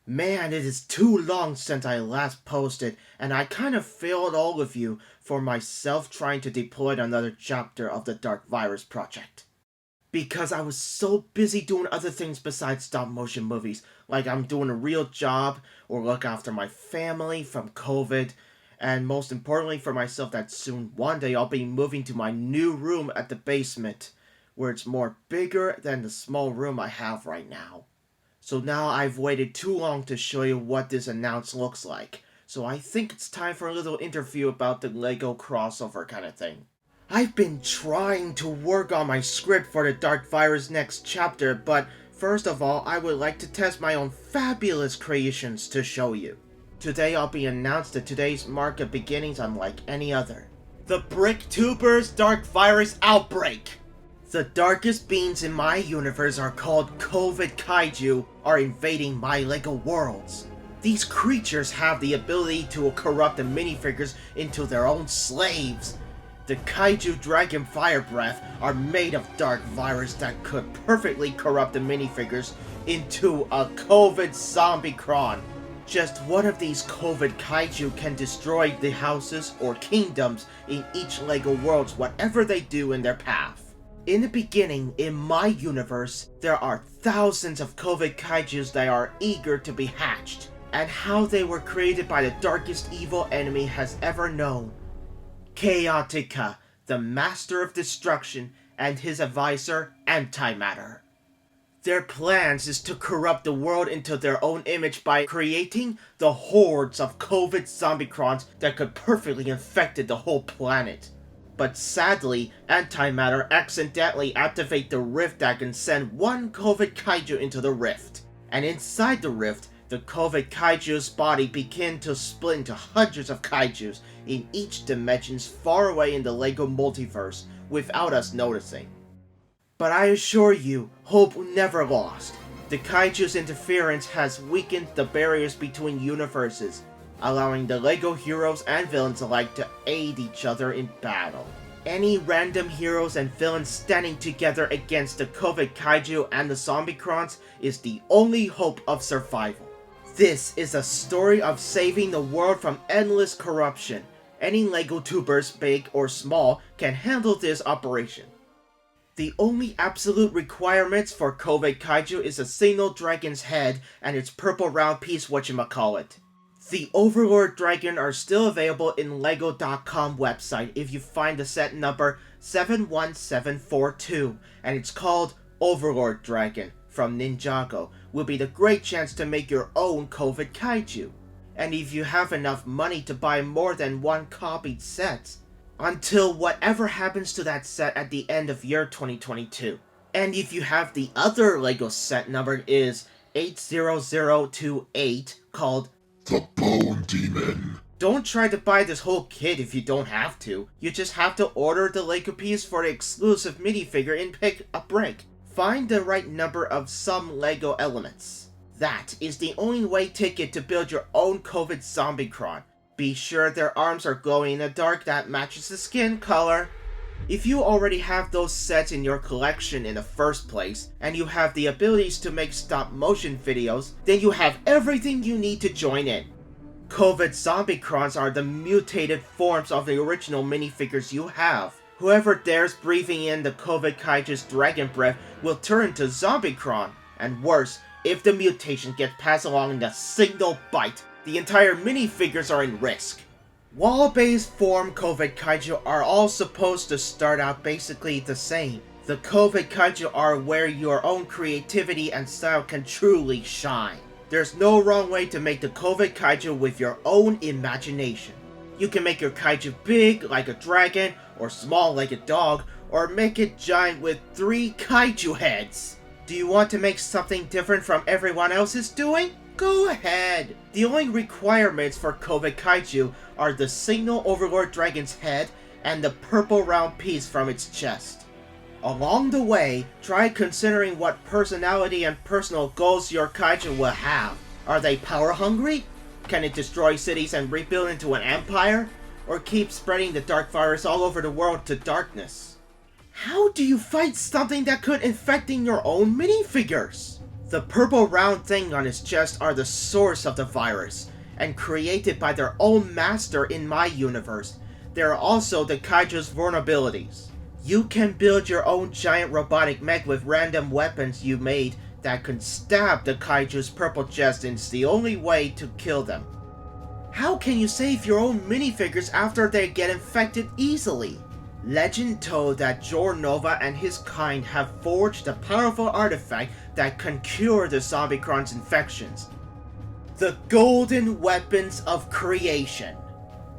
Man, it is too long since I last posted, and I kind of failed all of you for myself trying to deploy another chapter of the Dark Virus project. Because I was so busy doing other things besides stop motion movies, like I'm doing a real job or look after my family from COVID, and most importantly for myself that soon one day I'll be moving to my new room at the basement, where it's more bigger than the small room I have right now. So now I've waited too long to show you what this announce looks like, so I think it's time for a little interview about the LEGO crossover kind of thing. I've been trying to work on my script for the Dark Virus next chapter, but first of all, I would like to test my own fabulous creations to show you. Today I'll be announced that today's mark of beginnings unlike any other. The Bricktubers Dark Virus Outbreak! The darkest beings in my universe are called COVID Kaiju, are invading my LEGO worlds. These creatures have the ability to corrupt the minifigures into their own slaves. The Kaiju Dragon Fire Breath are made of dark virus that could perfectly corrupt the minifigures into a COVID Zombicron. Just one of these COVID Kaiju can destroy the houses or kingdoms in each LEGO worlds whatever they do in their path. In the beginning, in my universe, there are thousands of COVID Kaijus that are eager to be hatched, and how they were created by the darkest evil enemy has ever known. Chaotica, the Master of Destruction, and his advisor, Antimatter. Their plans is to corrupt the world into their own image by creating the hordes of COVID Zombicrons that could perfectly infect the whole planet. But sadly, Antimatter accidentally activate the rift that can send one COVID Kaiju into the rift. And inside the rift, the COVID Kaiju's body begin to split into hundreds of Kaijus in each dimensions far away in the LEGO multiverse without us noticing. But I assure you, hope never lost. The Kaiju's interference has weakened the barriers between universes, allowing the LEGO heroes and villains alike to aid each other in battle. Any random heroes and villains standing together against the COVID Kaiju and the Zombicrons is the only hope of survival. This is a story of saving the world from endless corruption. Any LEGO tubers, big or small, can handle this operation. The only absolute requirements for COVID Kaiju is a single dragon's head and its purple round piece whatchamacallit. The Overlord Dragon are still available in LEGO.com website if you find the set number 71742, and it's called Overlord Dragon from Ninjago. Will be the great chance to make your own COVID Kaiju. And if you have enough money to buy more than one copied set, until whatever happens to that set at the end of year 2022. And if you have the other LEGO set number is 80028 called The Bone Demon. Don't try to buy this whole kit if you don't have to. You just have to order the LEGO piece for the exclusive minifigure and pick a brick. Find the right number of some LEGO elements. That is the only way ticket to build your own COVID Zombicron. Be sure their arms are glowing in the dark that matches the skin color. If you already have those sets in your collection in the first place, and you have the abilities to make stop motion videos, then you have everything you need to join in. COVID Zombicrons are the mutated forms of the original minifigures you have. Whoever dares breathing in the COVID Kaiju's dragon breath will turn to Zombicron. And worse, if the mutation gets passed along in a single bite, the entire minifigures are in risk. Wall-based form COVID Kaiju are all supposed to start out basically the same. The COVID Kaiju are where your own creativity and style can truly shine. There's no wrong way to make the COVID Kaiju with your own imagination. You can make your Kaiju big like a dragon, or small like a dog, or make it giant with 3 Kaiju heads. Do you want to make something different from everyone else is doing? Go ahead! The only requirements for COVID Kaiju are the single Overlord Dragon's head and the purple round piece from its chest. Along the way, try considering what personality and personal goals your Kaiju will have. Are they power hungry? Can it destroy cities and rebuild into an empire? Or keep spreading the dark virus all over the world to darkness? How do you fight something that could infect your own minifigures? The purple round thing on his chest are the source of the virus, and created by their own master in my universe. They are also the kaiju's vulnerabilities. You can build your own giant robotic mech with random weapons you made that can stab the kaiju's purple chest, and it's the only way to kill them. How can you save your own minifigures after they get infected easily? Legend told that Jornova and his kind have forged a powerful artifact that can cure the Zombicron's infections. The Golden Weapons of Creation.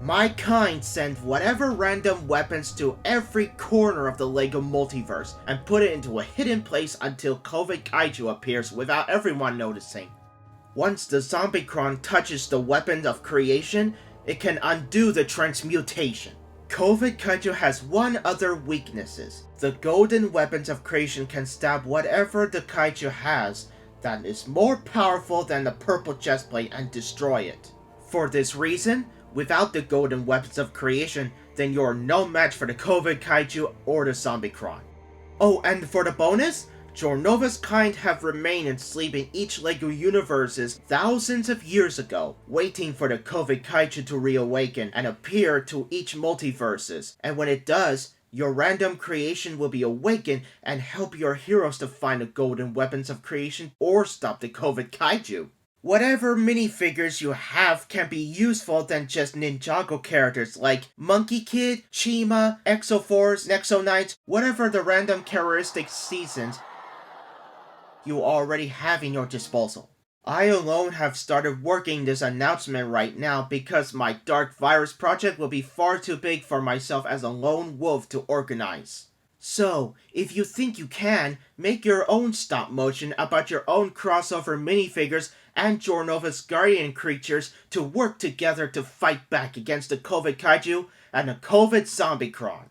My kind sent whatever random weapons to every corner of the LEGO multiverse and put it into a hidden place until COVID Kaiju appears without everyone noticing. Once the Zombicron touches the weapon of creation, it can undo the transmutation. COVID Kaiju has one other weaknesses. The Golden Weapons of Creation can stab whatever the Kaiju has that is more powerful than the purple chestplate and destroy it. For this reason, without the Golden Weapons of Creation, then you're no match for the COVID Kaiju or the Zombicron. Oh, and for the bonus, Jornova's kind have remained and sleep in each LEGO universes thousands of years ago, waiting for the COVID Kaiju to reawaken and appear to each multiverses. And when it does, your random creation will be awakened and help your heroes to find the Golden Weapons of Creation or stop the COVID Kaiju. Whatever minifigures you have can be useful than just Ninjago characters like Monkey Kid, Chima, Exoforce, Nexo Knights, whatever the random characteristic seasons you already have in your disposal. I alone have started working this announcement right now because my Dark Virus project will be far too big for myself as a lone wolf to organize. So, if you think you can, make your own stop motion about your own crossover minifigures and Jornova's guardian creatures to work together to fight back against the COVID Kaiju and the COVID Zombicron.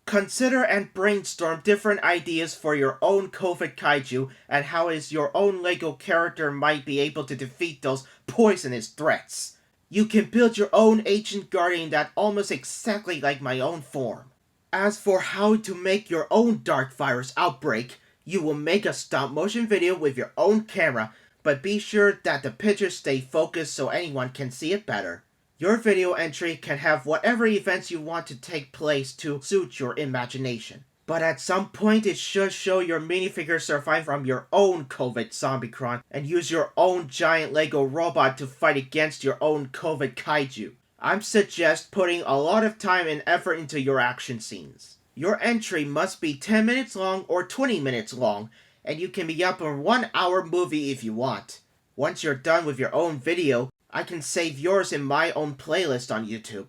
Consider and brainstorm different ideas for your own COVID Kaiju and how your own LEGO character might be able to defeat those poisonous threats. You can build your own ancient guardian that almost exactly like my own form. As for how to make your own Dark Virus Outbreak, you will make a stop motion video with your own camera, but be sure that the pictures stay focused so anyone can see it better. Your video entry can have whatever events you want to take place to suit your imagination. But at some point it should show your minifigure survive from your own COVID Zombicron and use your own giant LEGO robot to fight against your own COVID Kaiju. I suggest putting a lot of time and effort into your action scenes. Your entry must be 10 minutes long or 20 minutes long, and you can be up in a 1 hour movie if you want. Once you're done with your own video, I can save yours in my own playlist on YouTube.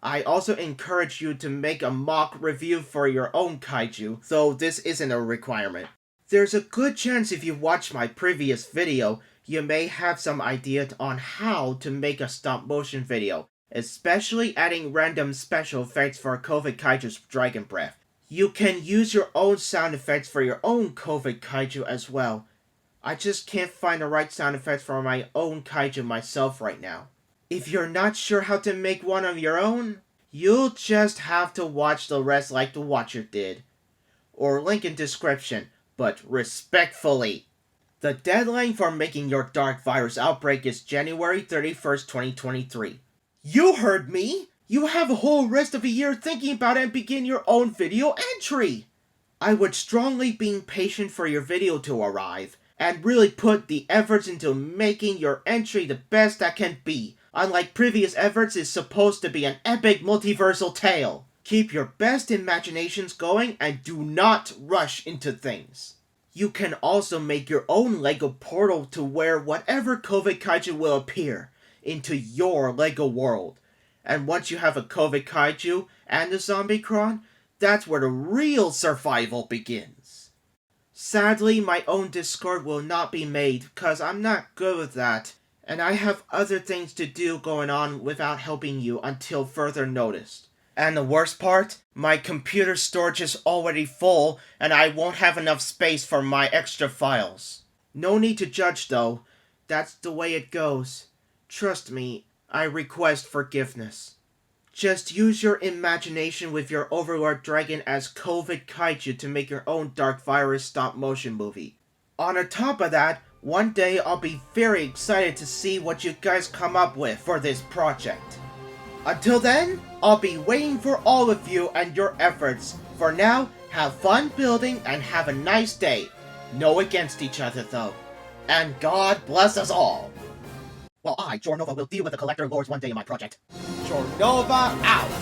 I also encourage you to make a mock review for your own kaiju, though this isn't a requirement. There's a good chance if you watch my previous video, you may have some idea on how to make a stop motion video, especially adding random special effects for COVID Kaiju's Dragon Breath. You can use your own sound effects for your own COVID Kaiju as well. I just can't find the right sound effects for my own kaiju myself right now. If you're not sure how to make one of your own, you'll just have to watch the rest like the Watcher did. Or link in description, but respectfully. The deadline for making your Dark Virus Outbreak is January 31st, 2023. You heard me! You have a whole rest of a year thinking about it and begin your own video entry! I would strongly be patient for your video to arrive, and really put the efforts into making your entry the best that can be. Unlike previous efforts, it's supposed to be an epic multiversal tale. Keep your best imaginations going and do not rush into things. You can also make your own LEGO portal to where whatever COVID Kaiju will appear into your LEGO world. And once you have a COVID Kaiju and a Zombicron, that's where the real survival begins. Sadly, my own Discord will not be made because I'm not good with that, and I have other things to do going on without helping you until further notice. And the worst part? My computer storage is already full, and I won't have enough space for my extra files. No need to judge though, that's the way it goes. Trust me, I request forgiveness. Just use your imagination with your Overlord Dragon as COVID Kaiju to make your own Dark Virus stop motion movie. On top of that, One day I'll be very excited to see what you guys come up with for this project. Until then, I'll be waiting for all of you and your efforts. For now, have fun building and have a nice day. No against each other though. And God bless us all! Well, I, Jornova, will deal with the Collector Lords one day in my project. Jornova out!